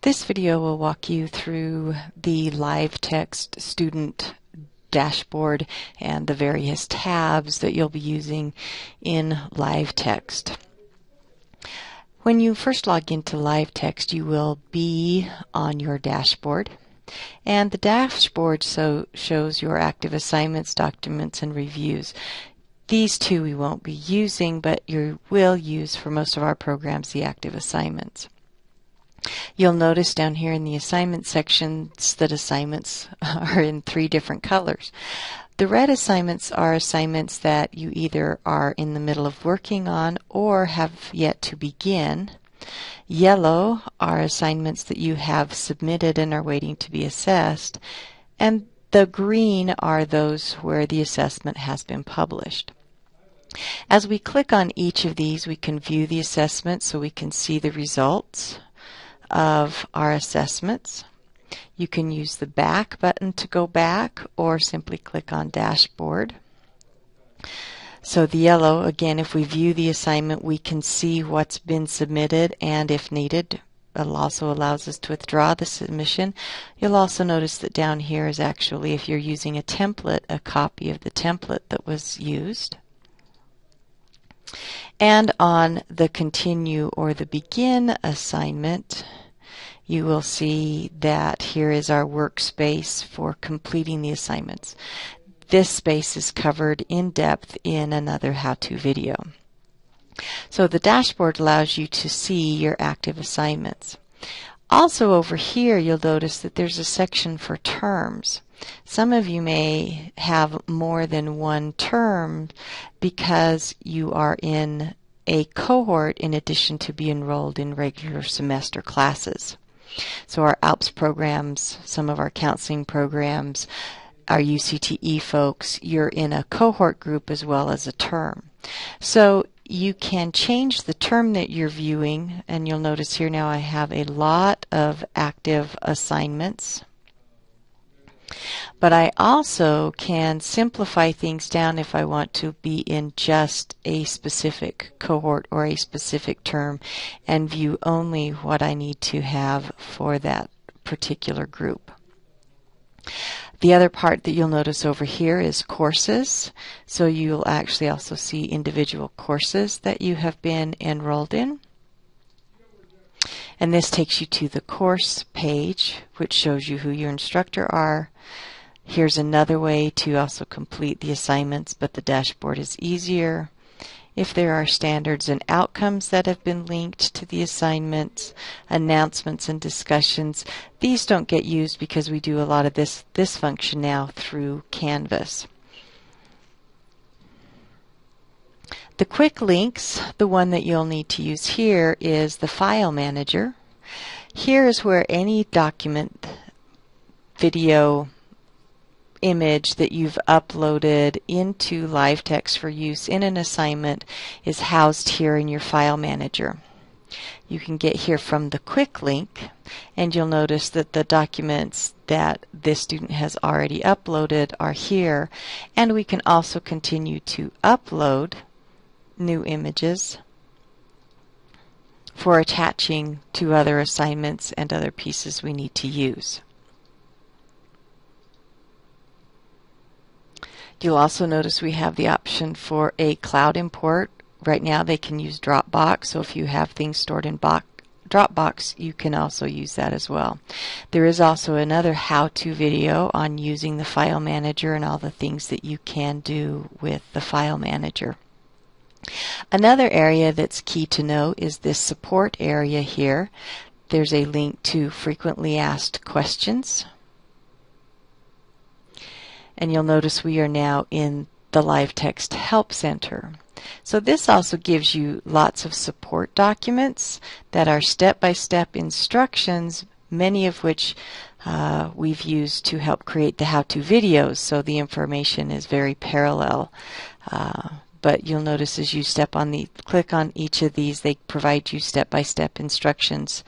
This video will walk you through the LiveText student dashboard and the various tabs that you'll be using in LiveText. When you first log into LiveText, you will be on your dashboard, and the dashboard shows your active assignments, documents, and reviews. These two we won't be using, but you will use for most of our programs the active assignments. You'll notice down here in the assignment sections that assignments are in 3 different colors. The red assignments are assignments that you either are in the middle of working on or have yet to begin. Yellow are assignments that you have submitted and are waiting to be assessed. And the green are those where the assessment has been published. As we click on each of these, we can view the assessment so we can see the results of our assessments. You can use the back button to go back or simply click on dashboard. So the yellow, again, if we view the assignment, we can see what's been submitted, and if needed, it also allows us to withdraw the submission. You'll also notice that down here is actually, if you're using a template, a copy of the template that was used. And on the continue or the begin assignment, you will see that here is our workspace for completing the assignments. This space is covered in depth in another how-to video. So the dashboard allows you to see your active assignments. Also over here, you'll notice that there's a section for terms. Some of you may have more than one term because you are in a cohort in addition to be enrolled in regular semester classes. So our ALPS programs, some of our counseling programs, our UCTE folks, you're in a cohort group as well as a term. So you can change the term that you're viewing, and you'll notice here now I have a lot of active assignments. But I also can simplify things down if I want to be in just a specific cohort or a specific term and view only what I need to have for that particular group. The other part that you'll notice over here is courses. So you'll actually also see individual courses that you have been enrolled in. And this takes you to the course page, which shows you who your instructor are. Here's another way to also complete the assignments, but the dashboard is easier. If there are standards and outcomes that have been linked to the assignments, announcements and discussions, these don't get used because we do a lot of this function now through Canvas. The quick links, the one that you'll need to use here is the file manager. Here is where any document, video, image that you've uploaded into LiveText for use in an assignment is housed here in your file manager. You can get here from the quick link, and you'll notice that the documents that this student has already uploaded are here, and we can also continue to upload new images for attaching to other assignments and other pieces we need to use. You'll also notice we have the option for a cloud import. Right now they can use Dropbox, so if you have things stored in Dropbox, you can also use that as well. There is also another how-to video on using the file manager and all the things that you can do with the file manager. Another area that's key to know is this support area here. There's a link to frequently asked questions. And you'll notice we are now in the LiveText Help Center. So this also gives you lots of support documents that are step-by-step instructions, many of which we've used to help create the how-to videos, so the information is very parallel. But you'll notice as you click on each of these, they provide you step-by-step instructions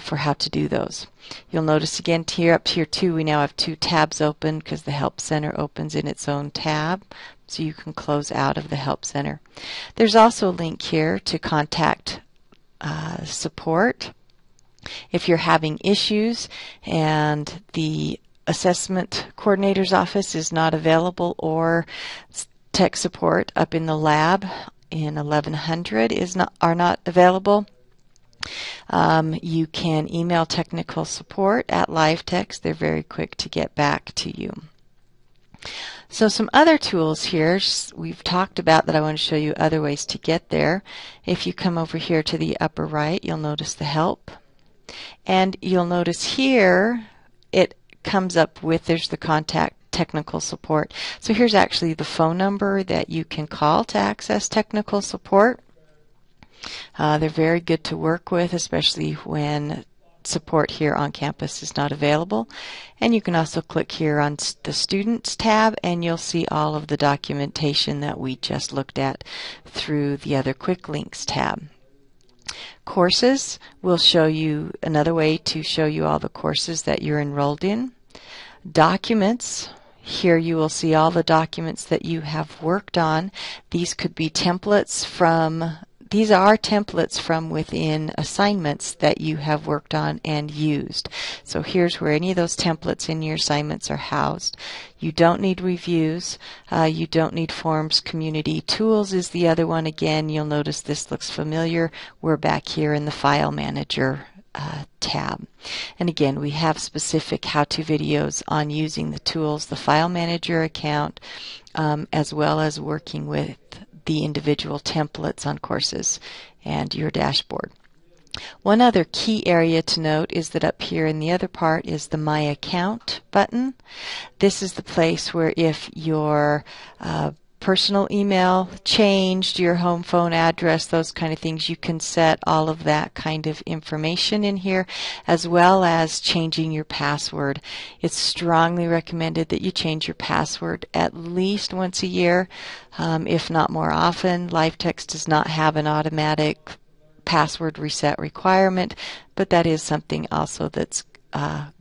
for how to do those. You'll notice again here up here too, we now have 2 tabs open because the Help Center opens in its own tab, so you can close out of the Help Center. There's also a link here to contact support. If you're having issues and the assessment coordinator's office is not available, or tech support up in the lab in 1100 are not available, you can email technical support at LiveText. They're very quick to get back to you. So some other tools here we've talked about that I want to show you other ways to get there. If you come over here to the upper right, you'll notice the help. And you'll notice here it comes up with, there's the contact technical support. So here's actually the phone number that you can call to access technical support. They're very good to work with, especially when support here on campus is not available. And you can also click here on the Students tab, and you'll see all of the documentation that we just looked at through the other Quick Links tab. Courses will show you another way to show you all the courses that you're enrolled in. Documents, here you will see all the documents that you have worked on. These could be templates from These are templates from within assignments that you have worked on and used. So here's where any of those templates in your assignments are housed. You don't need reviews. You don't need forms. Community tools is the other one. Again, you'll notice this looks familiar. We're back here in the File Manager tab. And again, we have specific how-to videos on using the tools, the File Manager account, as well as working with the individual templates on courses and your dashboard. One other key area to note is that up here in the other part is the My Account button. This is the place where if your personal email changed, your home phone address, those kind of things, you can set all of that kind of information in here, as well as changing your password. It's strongly recommended that you change your password at least once a year, if not more often. LiveText does not have an automatic password reset requirement, but that is something also that's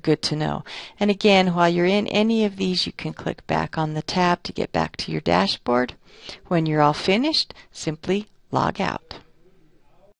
good to know. And again, while you're in any of these, you can click back on the tab to get back to your dashboard. When you're all finished, simply log out.